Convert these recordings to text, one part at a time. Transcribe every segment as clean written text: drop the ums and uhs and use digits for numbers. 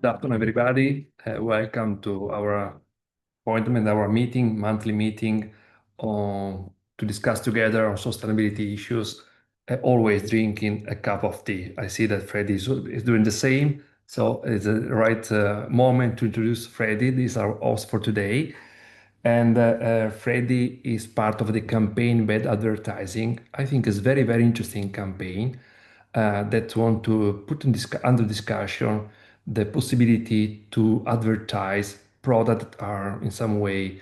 Good afternoon, everybody. Welcome to our appointment, our meeting, monthly meeting to discuss together on sustainability issues, always drinking a cup of tea. I see that Freddy is doing the same. So it's the right moment to introduce Freddy. This is our host for today. And Freddy is part of the campaign Bad Advertising. I think it's very, very interesting campaign that want to put under discussion the possibility to advertise products that are in some way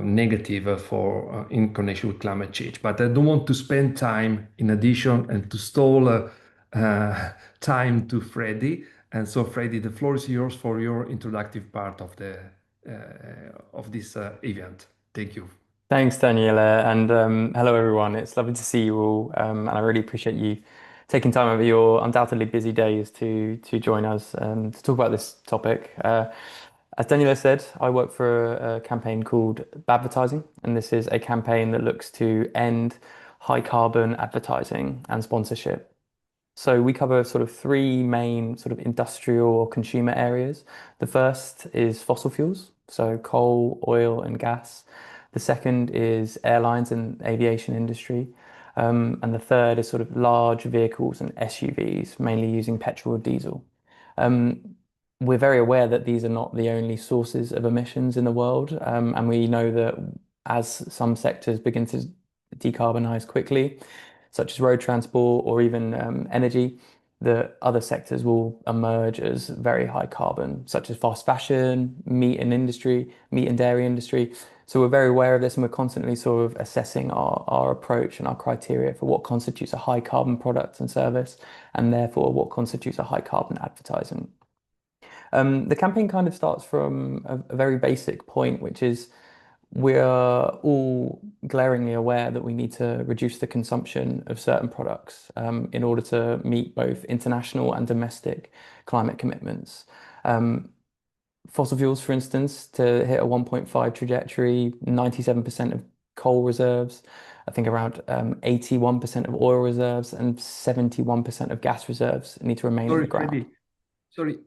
negative for in connection with climate change. But I don't want to spend time in addition and to stall time to Freddy. And so, Freddy, the floor is yours for your introductive part of this event. Thank you. Thanks, Daniela, and hello everyone. It's lovely to see you all, and I really appreciate you taking time over your undoubtedly busy days to join us to talk about this topic. As Daniela said, I work for a campaign called Badvertising, and this is a campaign that looks to end high carbon advertising and sponsorship. So we cover sort of three main sort of industrial or consumer areas. The first is fossil fuels, so coal, oil, and gas. The second is airlines and aviation industry. And the third is sort of large vehicles and SUVs, mainly using petrol or diesel. Um, we're very aware that these are not the only sources of emissions in the world. And we know that as some sectors begin to decarbonize quickly, such as road transport or even energy, the other sectors will emerge as very high carbon, such as fast fashion, meat and dairy industry. So we're very aware of this and we're constantly sort of assessing our approach and our criteria for what constitutes a high carbon product and service, and therefore what constitutes a high carbon advertising. The campaign kind of starts from a very basic point, which is we are all glaringly aware that we need to reduce the consumption of certain products in order to meet both international and domestic climate commitments. Fossil fuels, for instance, to hit a 1.5 trajectory, 97% of coal reserves, I think around 81% of oil reserves and 71% of gas reserves need to remain in the Sorry, ground. Freddy. Sorry,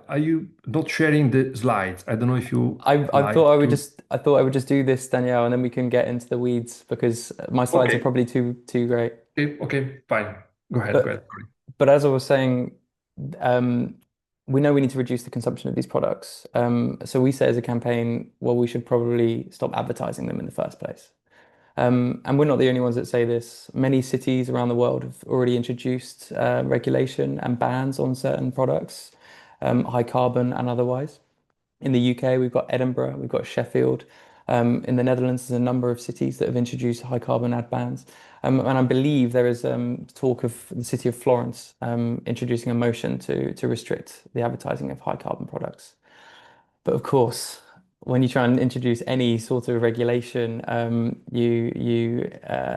are you not sharing the slides? I don't know if you I like thought to. I thought I would just do this, Danielle, and then we can get into the weeds because my slides are Okay, probably too great. okay, fine. Go ahead. But Sorry. but as I was saying, um, we know we need to reduce the consumption of these products. So we say as a campaign, well, we should probably stop advertising them in the first place. And we're not the only ones that say this. Many cities around the world have already introduced regulation and bans on certain products, high carbon and otherwise. In the UK, we've got Edinburgh, we've got Sheffield. In the Netherlands, there's a number of cities that have introduced high carbon ad bans. And I believe there is talk of the city of Florence introducing a motion to restrict the advertising of high carbon products. But of course, when you try and introduce any sort of regulation, you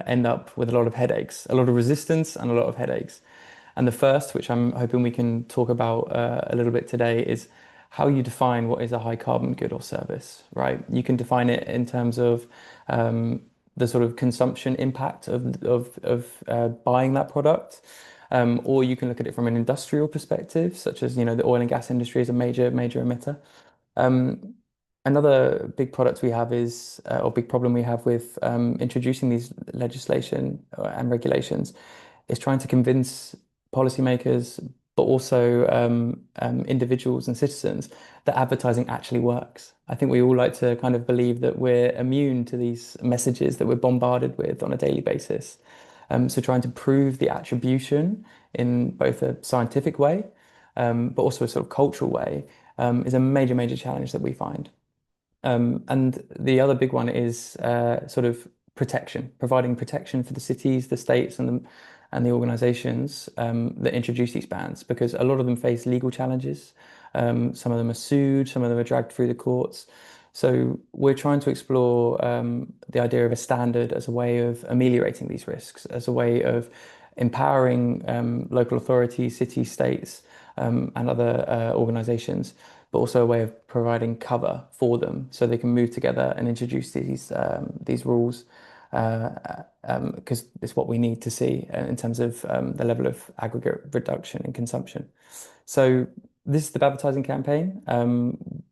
end up with a lot of headaches, a lot of resistance, and a lot of headaches. And the first, which I'm hoping we can talk about a little bit today, is how you define what is a high carbon good or service, right? You can define it in terms of the sort of consumption impact of buying that product. Or you can look at it from an industrial perspective, such as, the oil and gas industry is a major emitter. Um, Another big product we have is, or big problem we have with introducing these legislation and regulations is trying to convince policymakers, but also individuals and citizens that advertising actually works. I think we all like to kind of believe that we're immune to these messages that we're bombarded with on a daily basis. So trying to prove the attribution in both a scientific way, but also a sort of cultural way, is a major challenge that we find. And the other big one is sort of protection, providing protection for the cities, the states, and the organizations that introduce these bans, because a lot of them face legal challenges. Some of them are sued, some of them are dragged through the courts. So we're trying to explore the idea of a standard as a way of ameliorating these risks, as a way of empowering local authorities, cities, states, and other organizations, but also a way of providing cover for them so they can move together and introduce these rules because it's what we need to see in terms of the level of aggregate reduction in consumption. So This is the Badvertising campaign.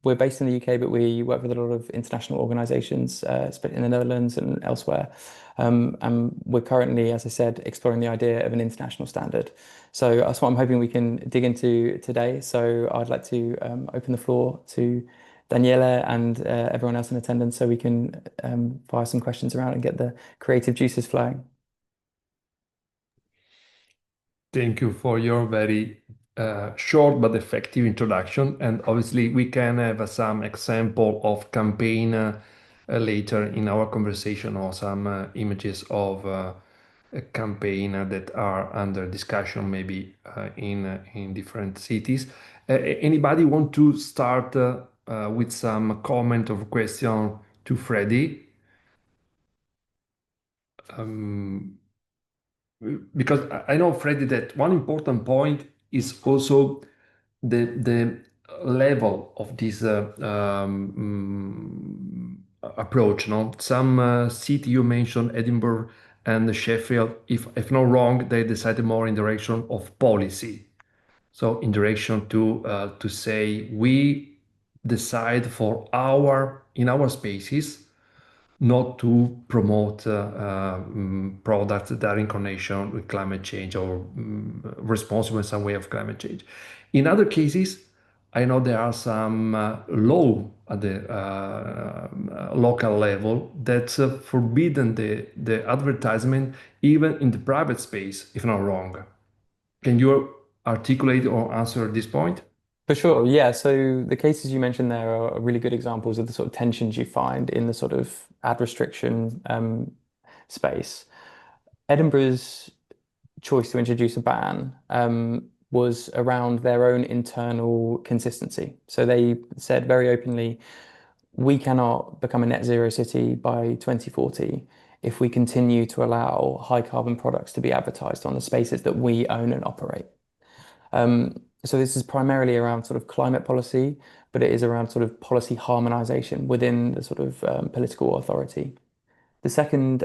We're based in the UK, but we work with a lot of international organizations, in the Netherlands and elsewhere. And we're currently, as I said, exploring the idea of an international standard. So that's what I'm hoping we can dig into today. So I'd like to open the floor to Daniela and everyone else in attendance so we can fire some questions around and get the creative juices flowing. Thank you for your very short but effective introduction. And obviously, we can have some example of campaign later in our conversation, or some images of a campaign that are under discussion, maybe in different cities. Anybody want to start with some comment or question to Freddy? Um, because I know, Freddy, that one important point is also the level of this approach. No, some city you mentioned, Edinburgh and Sheffield, if not wrong, they decided more in direction of policy. So in direction to say we decide for our in our spaces not to promote products that are in connection with climate change, or responsible in some way of climate change. In other cases, I know there are some law at the local level that forbidden the advertisement even in the private space, if not wrong. Can you articulate or answer this point? For sure, yeah. So the cases you mentioned there are really good examples of the sort of tensions you find in the sort of ad restriction space. Edinburgh's choice to introduce a ban was around their own internal consistency. So they said very openly, we cannot become a net zero city by 2040 if we continue to allow high carbon products to be advertised on the spaces that we own and operate. So this is primarily around sort of climate policy, but it is around sort of policy harmonization within the sort of political authority. The second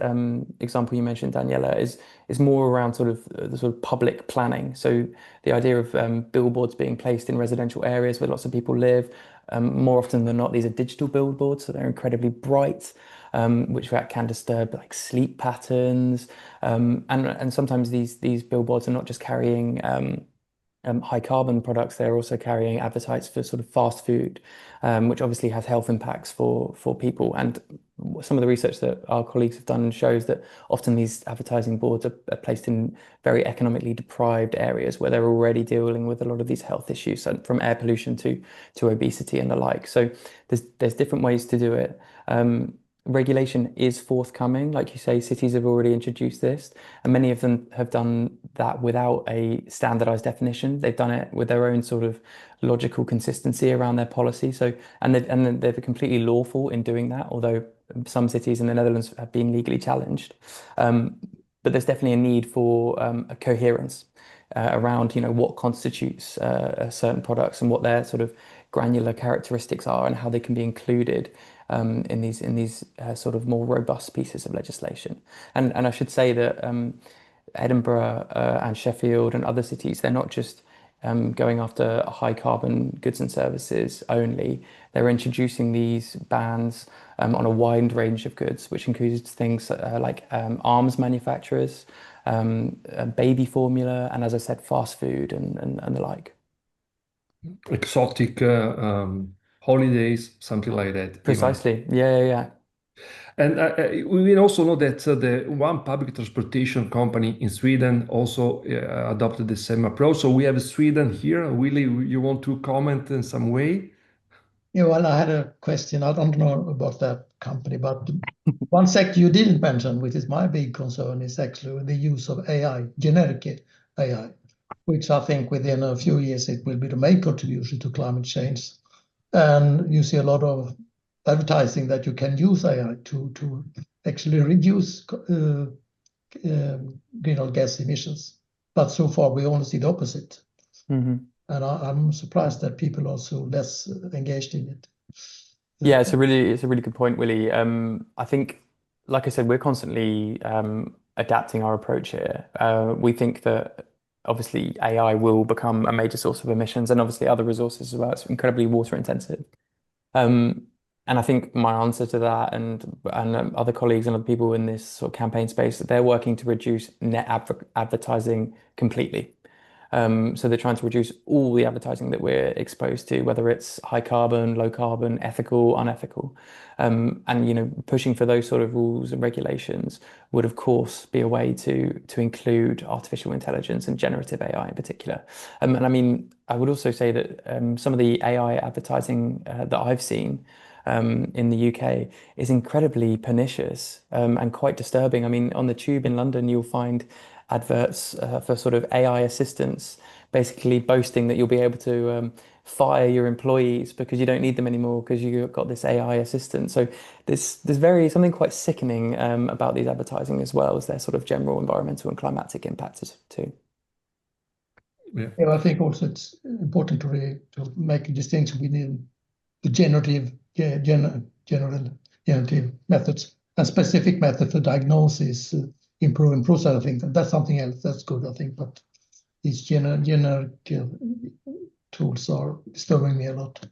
example you mentioned, Daniela, is more around sort of the sort of public planning. So the idea of billboards being placed in residential areas where lots of people live. More often than not, these are digital billboards, so they're incredibly bright, which can disturb like sleep patterns. And sometimes these billboards are not just carrying high carbon products, they're also carrying advertisements for sort of fast food, which obviously has health impacts for people. And some of the research that our colleagues have done shows that often these advertising boards are placed in very economically deprived areas where they're already dealing with a lot of these health issues, so from air pollution to obesity and the like. So there's different ways to do it. Regulation is forthcoming. Like you say, cities have already introduced this, and many of them have done that without a standardized definition. They've done it with their own sort of logical consistency around their policy. So, and they're completely lawful in doing that, although some cities in the Netherlands have been legally challenged. But there's definitely a need for a coherence around, what constitutes certain products and what their sort of granular characteristics are and how they can be included in these sort of more robust pieces of legislation. And I should say that Edinburgh and Sheffield and other cities, they're not just going after high carbon goods and services only. They're introducing these bans on a wide range of goods, which includes things like arms manufacturers, baby formula, and as I said, fast food and the like. Exotic holidays, something like that, even. Precisely. Yeah, yeah, yeah. And we will also know that the one public transportation company in Sweden also adopted the same approach. So we have Sweden here. Willie, you want to comment in some way? Yeah, well, I had a question. I don't know about that company, but one sector you didn't mention, which is my big concern, is actually the use of AI, generic AI, which I think within a few years it will be the main contribution to climate change. And you see a lot of advertising that you can use AI to actually reduce greenhouse gas emissions. But so far we only see the opposite. Mhm. And I'm surprised that people are so less engaged in it. Yeah, it's a really good point, Willie. I think, like I said, we're constantly adapting our approach here. We think that obviously AI will become a major source of emissions, and obviously other resources as well. It's incredibly water intensive. Um, and I think my answer to that, and other colleagues and other people in this sort of campaign space, that they're working to reduce net advertising completely. So they're trying to reduce all the advertising that we're exposed to, whether it's high carbon, low carbon, ethical, unethical. And pushing for those sort of rules and regulations would, of course, be a way to include artificial intelligence and generative AI in particular. And I mean, I would also say that some of the AI advertising that I've seen in the UK is incredibly pernicious and quite disturbing. I mean, on the tube in London, you'll find adverts for sort of AI assistants, basically boasting that you'll be able to fire your employees because you don't need them anymore because you've got this AI assistant. So there's something quite sickening about these advertising as well as their sort of general environmental and climatic impacts too. Yeah, I think also it's important to make a distinction between the generative methods and specific method for diagnosis, improving process. I think that's something else. That's good, I think. But these generic tools are disturbing me a lot.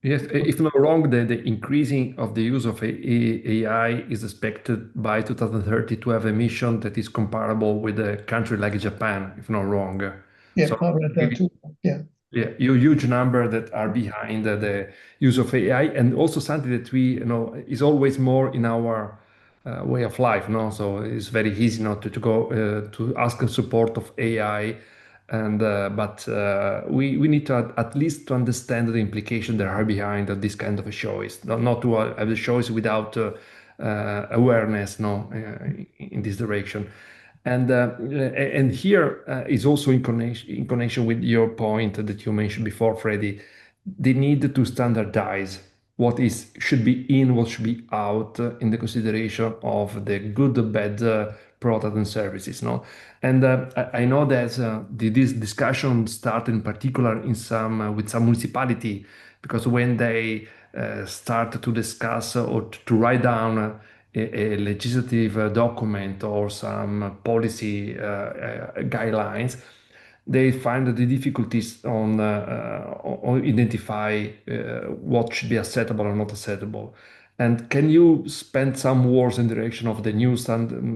Yes, if not wrong, the increasing of the use of AI is expected by 2030 to have emission that is comparable with a country like Japan, if not wrong. Yeah, So I read that too. Yeah. Yeah, huge number that are behind the use of AI, and also something that we is always more in our way of life. No, so it's very easy not to go to ask the support of AI, and but we need to at least to understand the implication that are behind this kind of a choice. Not to have the choice without awareness. No, in this direction. And here is also in connection with your point that you mentioned before, Freddie, the need to standardize what should be in, what should be out in the consideration of the good, bad product and services. No, and I know that this discussion started in particular in some with some municipality, because when they start to discuss or to write down a legislative document or some policy guidelines, they find the difficulties on identify what should be acceptable or not acceptable. And can you spend some words in the direction of the new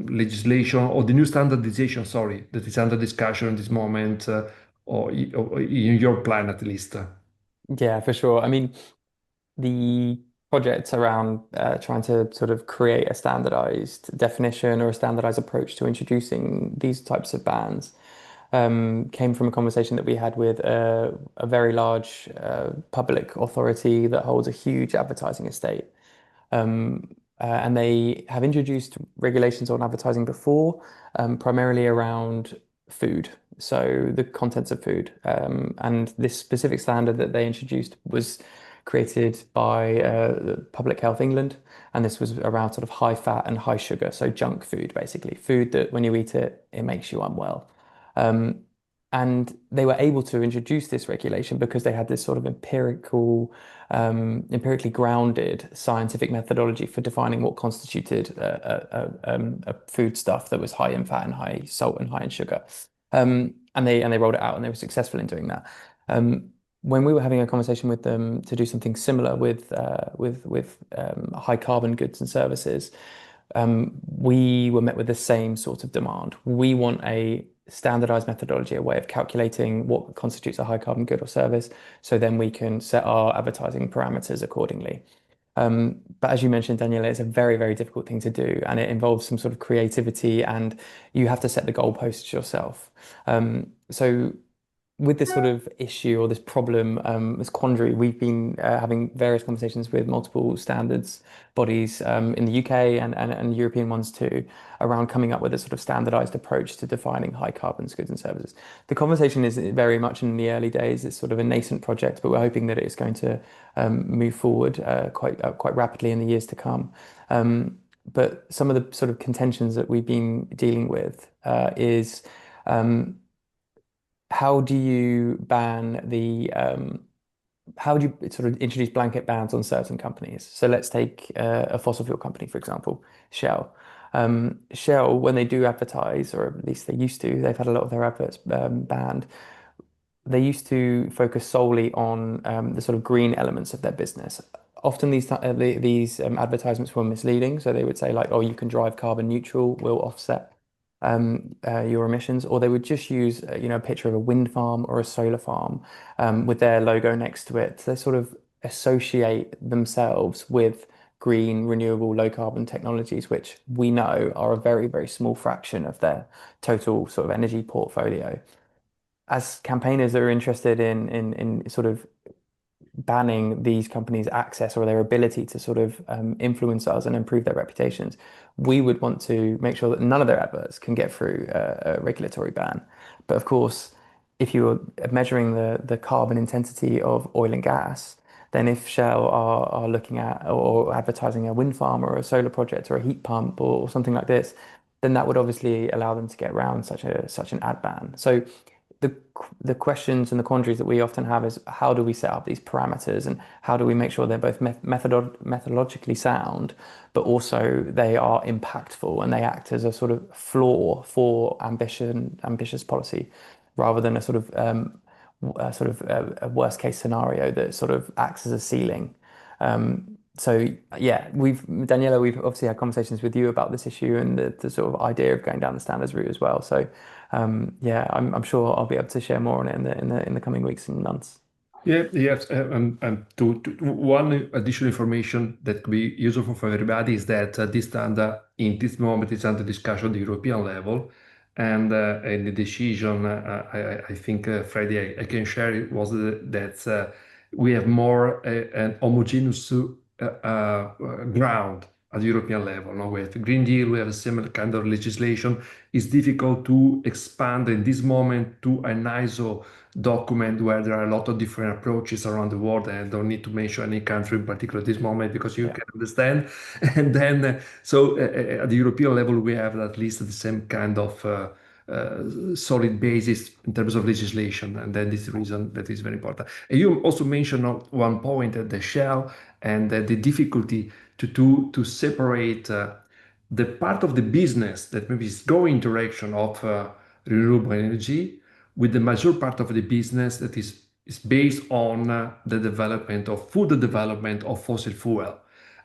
legislation or the new standardization, sorry, that is under discussion at this moment, or in your plan at least? Yeah, for sure. I mean, the projects around trying to sort of create a standardized definition or a standardized approach to introducing these types of bans came from a conversation that we had with a very large public authority that holds a huge advertising estate. And they have introduced regulations on advertising before, primarily around food, so the contents of food. And this specific standard that they introduced was created by Public Health England, and this was around sort of high fat and high sugar, so junk food, basically food that when you eat it, it makes you unwell. And they were able to introduce this regulation because they had this sort of empirically grounded scientific methodology for defining what constituted a food stuff that was high in fat and high salt and high in sugar. And they rolled it out, and they were successful in doing that. When we were having a conversation with them to do something similar with high carbon goods and services, we were met with the same sort of demand. We want a standardized methodology, a way of calculating what constitutes a high carbon good or service, so then we can set our advertising parameters accordingly. But as you mentioned, Daniela, it's a very, very difficult thing to do, and it involves some sort of creativity, and you have to set the goalposts yourself. So with this sort of issue or this problem, this quandary, we've been having various conversations with multiple standards bodies in the UK and European ones too, around coming up with a sort of standardized approach to defining high carbon goods and services. The conversation is very much in the early days. It's sort of a nascent project, but we're hoping that it's going to move forward quite rapidly in the years to come. But some of the sort of contentions that we've been dealing with is how do you how do you sort of introduce blanket bans on certain companies? So let's take a fossil fuel company, for example, Shell. Shell, when they do advertise, or at least they used to, they've had a lot of their adverts banned. They used to focus solely on the sort of green elements of their business. Often these advertisements were misleading, so they would say like, "Oh, you can drive carbon neutral, we'll offset your emissions," or they would just use a picture of a wind farm or a solar farm with their logo next to it. They sort of associate themselves with green, renewable, low carbon technologies, which we know are a very, very small fraction of their total sort of energy portfolio. As campaigners that are interested in sort of banning these companies' access or their ability to sort of influence us and improve their reputations, we would want to make sure that none of their adverts can get through a regulatory ban. But of course, if you're measuring the carbon intensity of oil and gas, then if Shell are looking at or advertising a wind farm or a solar project or a heat pump or something like this, then that would obviously allow them to get around such an ad ban. So the the questions and the quandaries that we often have is how do we set up these parameters and how do we make sure they're both methodologically sound, but also they are impactful and they act as a sort of floor for ambitious policy, rather than a worst case scenario that sort of acts as a ceiling. So yeah, Daniela, we've obviously had conversations with you about this issue and the sort of idea of going down the standards route as well. So yeah, I'm sure I'll be able to share more on it in the coming weeks and months. Yeah, yes. One additional information that could be useful for everybody is that this standard in this moment is under discussion at the European level, and the decision I think Freddie, I can share it was that we have more an homogeneous ground at the European level. No? We have a Green Deal, we have a similar kind of legislation. It's difficult to expand in this moment to an ISO document where there are a lot of different approaches around the world, and I don't need to mention any country in particular at this moment because you can understand. And then, at the European level, we have at least the same kind of solid basis in terms of legislation, and then this is the reason that is very important. And you also mentioned one point at the Shell and the difficulty to separate the part of the business that maybe is going direction of renewable energy with the major part of the business that is based on the development of further development of fossil fuel.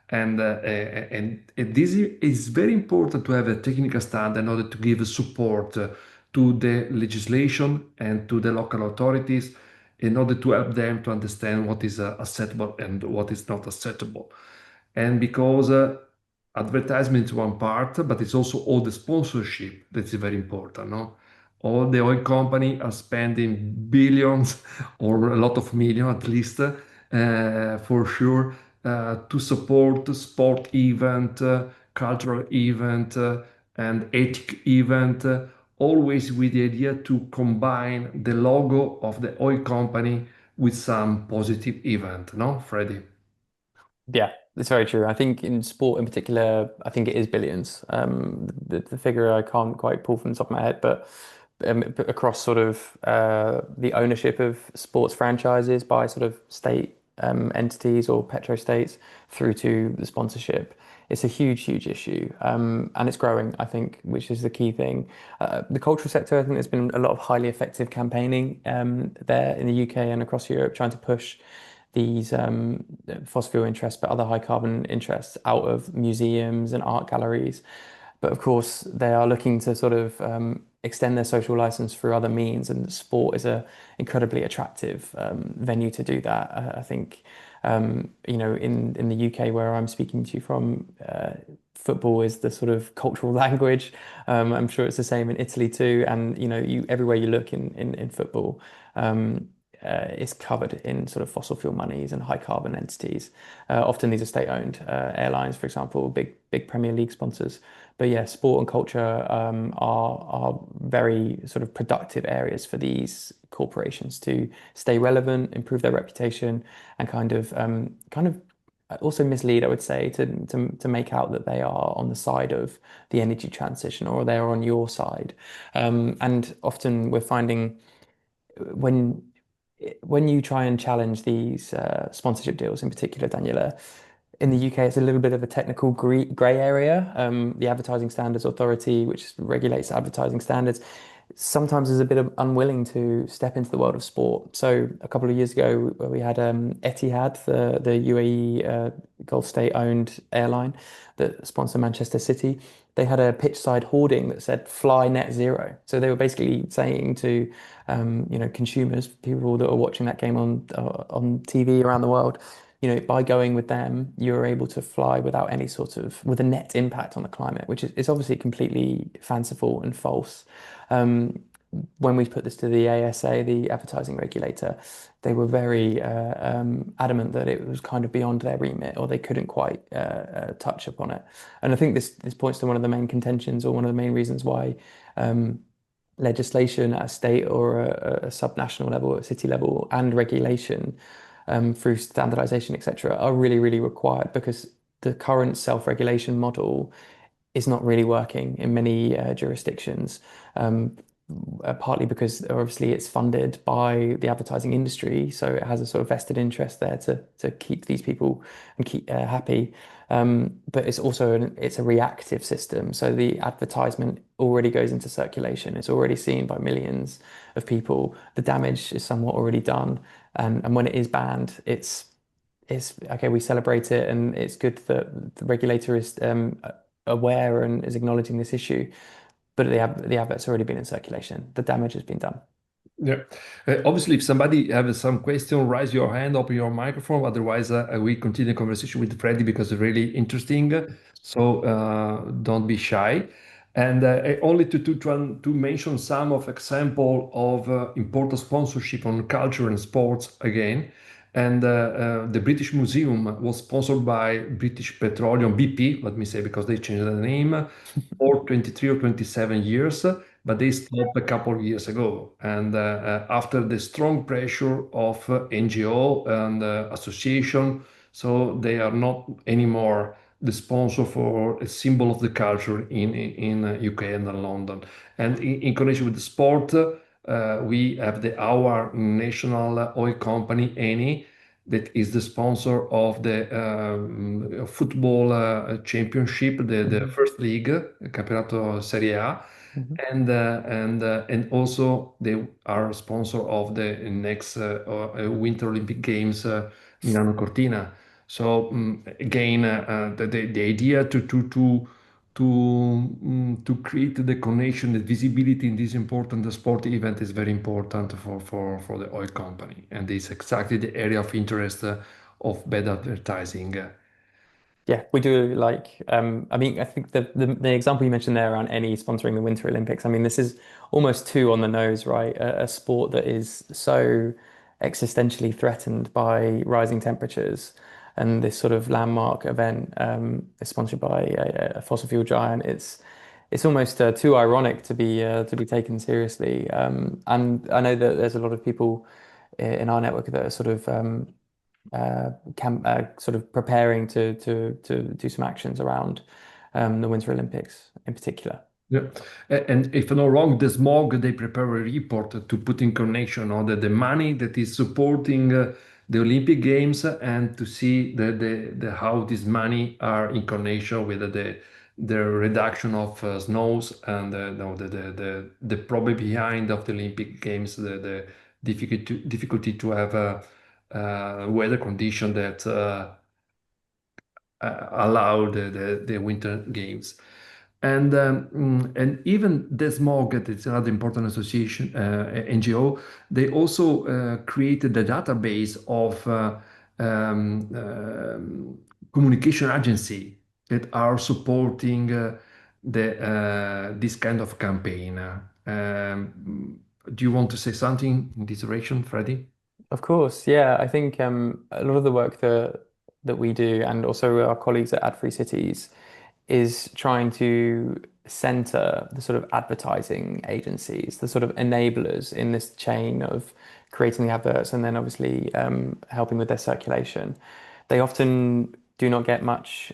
And this is very important to have a technical standard in order to give support to the legislation and to the local authorities in order to help them to understand what is acceptable and what is not acceptable. And because advertisement is one part, but it's also all the sponsorship that is very important. No? All the oil company are spending billions or a lot of millions at least for sure to support sport event, cultural event, and ethic event, always with the idea to combine the logo of the oil company with some positive event. No, Freddie? Yeah, it's very true. I think in sport in particular, I think it is billions. The figure I can't quite pull from the top of my head, but across sort of the ownership of sports franchises by sort of state entities or petrostates through to the sponsorship. It's a huge, huge issue, and it's growing, I think, which is the key thing. The cultural sector, I think there's been a lot of highly effective campaigning there in the UK and across Europe, trying to push these fossil fuel interests, but other high carbon interests out of museums and art galleries. But of course, they are looking to sort of extend their social license through other means, and sport is a incredibly attractive venue to do that. I think in the UK where I'm speaking to you from, football is the sort of cultural language. I'm sure it's the same in Italy too, and everywhere you look in football. Is covered in sort of fossil fuel monies and high carbon entities. Often these are state-owned airlines, for example, big Premier League sponsors. But yeah, sport and culture are very sort of productive areas for these corporations to stay relevant, improve their reputation, and kind of also mislead, I would say, to make out that they are on the side of the energy transition or they are on your side. And often we're finding when you try and challenge these sponsorship deals in particular, Daniela, In the UK, it's a little bit of a technical grey area. The Advertising Standards Authority, which regulates advertising standards, sometimes is a bit unwilling to step into the world of sport. So a couple of years ago, we had Etihad, the UAE Gulf state-owned airline that sponsor Manchester City. They had a pitch side hoarding that said "Fly Net Zero." So they were basically saying to consumers, people that are watching that game on TV around the world, by going with them, you're able to fly without any sort of with a net impact on the climate, which is obviously completely fanciful and false. Um, when we put this to the ASA, the advertising regulator, they were very adamant that it was kind of beyond their remit, or they couldn't quite touch upon it. And I think this points to one of the main contentions, or one of the main reasons why legislation at a state or a subnational level, a city level, and regulation through standardization, etc., are really, really required, because the current self-regulation model is not really working in many jurisdictions. Partly because obviously it's funded by the advertising industry, so it has a sort of vested interest there to keep these people and keep happy. But it's also it's a reactive system, so the advertisement already goes into circulation. It's already seen by millions of people. The damage is somewhat already done, and when it is banned, it's okay. We celebrate it, and it's good that the regulator is aware and is acknowledging this issue. But the advert's already been in circulation. The damage has been done. Yeah. Obviously, if somebody has some question, raise your hand, open your microphone. Otherwise, we continue the conversation with Freddie, because it's really interesting. So don't be shy. And only to mention some of example of important sponsorship on culture and sports again. And the British Museum was sponsored by British Petroleum, BP, let me say, because they changed the name, for 23 or 27 years, but they stopped a couple of years ago. And after the strong pressure of NGO and association, so they are not anymore the sponsor for a symbol of the culture in UK and London. And in connection with the sport, we have our national oil company, Eni, that is the sponsor of the football championship, the first league, Campionato Serie A, and also they are sponsor of the next Winter Olympic Games, Milano Cortina. So again, the idea to create the connection, the visibility in this important sport event is very important for the oil company, and it's exactly the area of interest of bad advertising. Yeah, we do like, I mean, I think the example you mentioned there around any sponsoring the Winter Olympics, I mean, this is almost too on the nose, right? A sport that is so existentially threatened by rising temperatures, and this sort of landmark event is sponsored by a fossil fuel giant. It's almost too ironic to be taken seriously. And I know that there's a lot of people in our network that are sort of preparing to do some actions around the Winter Olympics in particular. Yeah, and if I'm not wrong, the smog, they prepare a report to put in connection on the money that is supporting the Olympic Games, and to see the how this money are in connection with the reduction of snows, and the problem behind of the Olympic Games, the difficulty to have a weather condition that allow the Winter Games. And even the smog, that is another important association, NGO, they also created a database of communication agency that are supporting this kind of campaign. Do you want to say something in this direction, Freddie? Of course, yeah. I think a lot of the work that we do, and also our colleagues at Adfree Cities, is trying to center the sort of advertising agencies, the sort of enablers in this chain of creating the adverts, and then obviously helping with their circulation. They often do not get much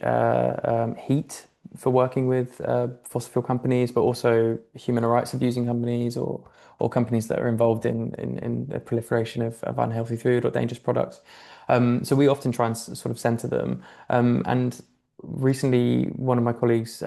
heat for working with fossil fuel companies, but also human rights abusing companies, or companies that are involved in the proliferation of unhealthy food or dangerous products. So we often try and sort of center them. And recently, one of my colleagues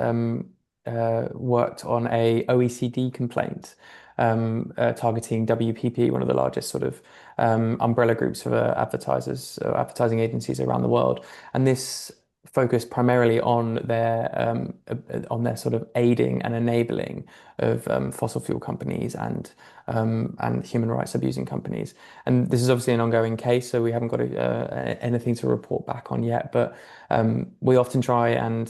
worked on a OECD complaint targeting WPP, one of the largest sort of umbrella groups for advertisers, advertising agencies around the world. And this focused primarily on their sort of aiding and enabling of fossil fuel companies and human rights abusing companies. And this is obviously an ongoing case, so we haven't got anything to report back on yet. But we often try and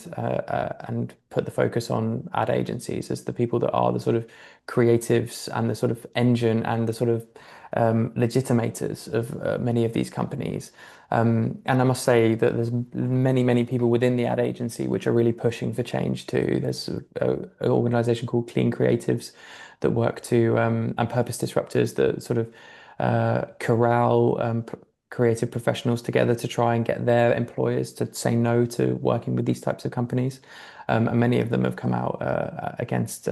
put the focus on ad agencies as the people that are the sort of creatives and the sort of engine and the sort of legitimators of many of these companies. And I must say that there's many people within the ad agency which are really pushing for change too. There's an organization called Clean Creatives that work to and Purpose Disruptors that sort of corral creative professionals together to try and get their employers to say no to working with these types of companies. And many of them have come out against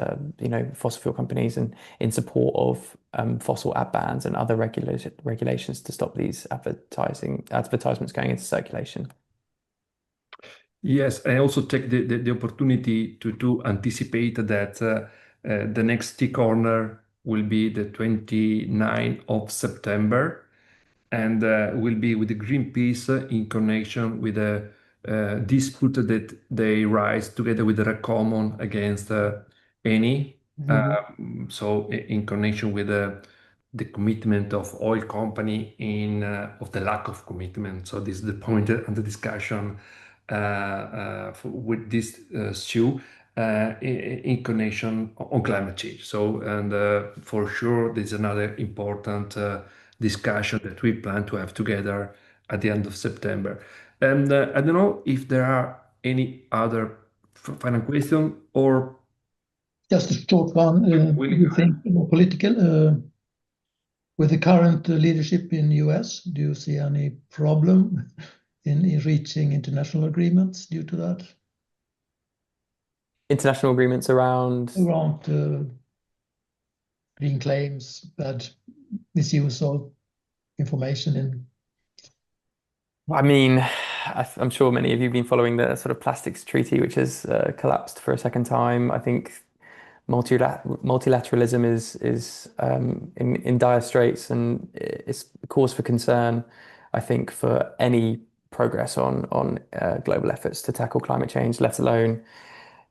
fossil fuel companies and in support of fossil ad bans and other regulations to stop these advertisements going into circulation. Yes, I also take the opportunity to anticipate that the next T corner will be the 29th of September, and will be with the Greenpeace in connection with a dispute that they rise together with the Recommon against Eni. So in connection with the commitment of oil company of the lack of commitment. So this is the point under discussion with this issue in connection on climate change. So, and for sure, there's another important discussion that we plan to have together at the end of September. And I don't know if there are any other final question or just a short one. Do you think political with the current leadership in US, do you see any problem in reaching international agreements due to that? International agreements around green claims, bad misuse of information in. I mean, I'm sure many of you have been following the sort of plastics treaty, which has collapsed for a second time. I think multilateralism is in dire straits, and it's a cause for concern, I think, for any progress on global efforts to tackle climate change, let alone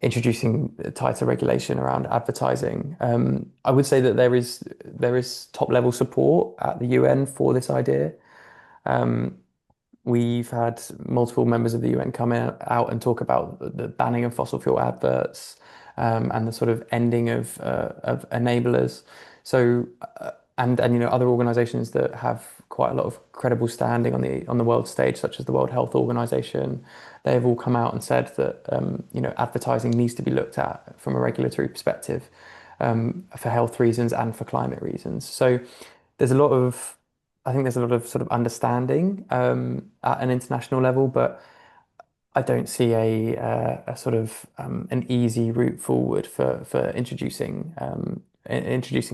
introducing tighter regulation around advertising. I would say that there is top level support at the UN for this idea. We've had multiple members of the UN come out and talk about the banning of fossil fuel adverts and the sort of ending of enablers. So and other organizations that have quite a lot of credible standing on the world stage, such as the World Health Organization, they have all come out and said that advertising needs to be looked at from a regulatory perspective for health reasons and for climate reasons. So I think there's a lot of sort of understanding at an international level, but I don't see a sort of an easy route forward for introducing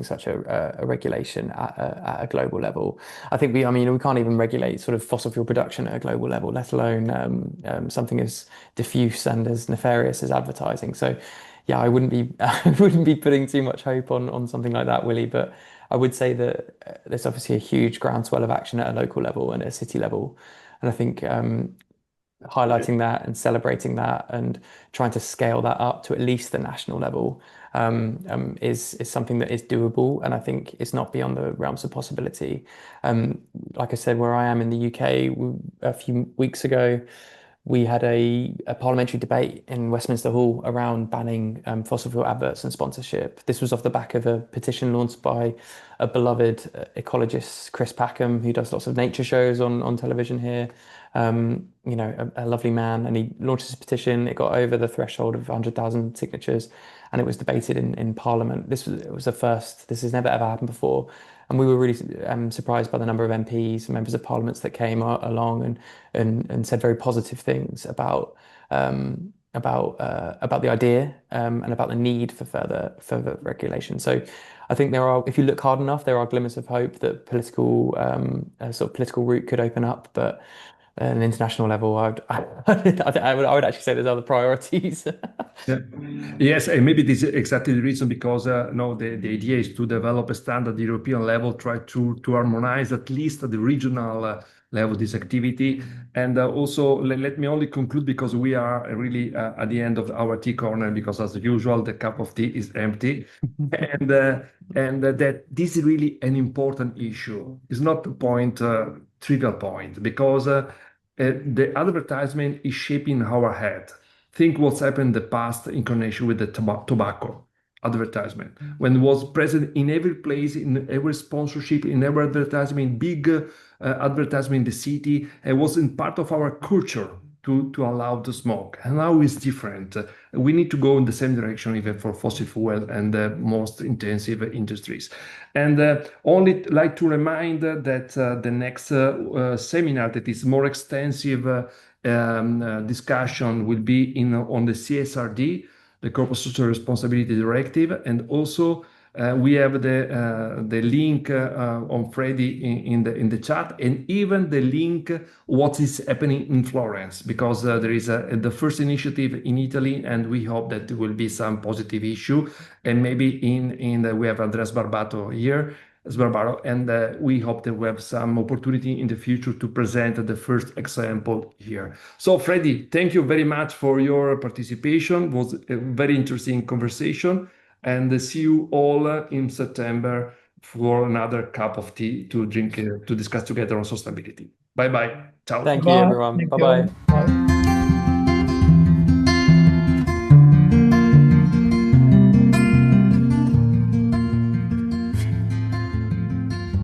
such a regulation at a global level. I think we can't even regulate sort of fossil fuel production at a global level, let alone something as diffuse and as nefarious as advertising. So yeah, I wouldn't be putting too much hope on something like that, Willie, but I would say that there's obviously a huge groundswell of action at a local level and at a city level. And I think highlighting that and celebrating that and trying to scale that up to at least the national level is something that is doable, and I think it's not beyond the realms of possibility. Like I said, where I am in the UK, a few weeks ago, we had a parliamentary debate in Westminster Hall around banning fossil fuel adverts and sponsorship. This was off the back of a petition launched by a beloved ecologist, Chris Packham, who does lots of nature shows on television here. A lovely man, and he launched this petition. It got over the threshold of 100,000 signatures, and it was debated in Parliament. It was a first. This has never ever happened before. And we were really surprised by the number of MPs, members of parliaments that came along and said very positive things about about the idea and about the need for further regulation. So I think if you look hard enough, there are glimmers of hope that a sort of political route could open up, but at an international level, I would actually say there's other priorities. Yeah. Yes, and maybe this is exactly the reason, because no, the idea is to develop a standard European level, try to harmonize at least at the regional level this activity. And also, let me only conclude, because we are really at the end of our tea corner, because as usual, the cup of tea is empty. and that this is really an important issue. It's not a trivial point, because the advertisement is shaping our head. Think what's happened in the past in connection with the tobacco advertisement, when it was present in every place, in every sponsorship, in every advertisement, big advertisement in the city. It wasn't part of our culture to allow the smoke. And now it's different. We need to go in the same direction, even for fossil fuel and the most intensive industries. And only like to remind that the next seminar that is more extensive discussion will be on the CSRD, the Corporate Social Responsibility Directive, and also we have the link on Freddy in the chat, and even the link what is happening in Florence, because there is the first initiative in Italy, and we hope that there will be some positive issue, and maybe we have Andreas Barbato here. And we hope that we have some opportunity in the future to present the first example here. So, Freddy, thank you very much for your participation. It was a very interesting conversation, and see you all in September for another cup of tea to drink, to discuss together on sustainability. Bye-bye. Ciao. Thank you, everyone. Thank you. Bye-bye. Bye.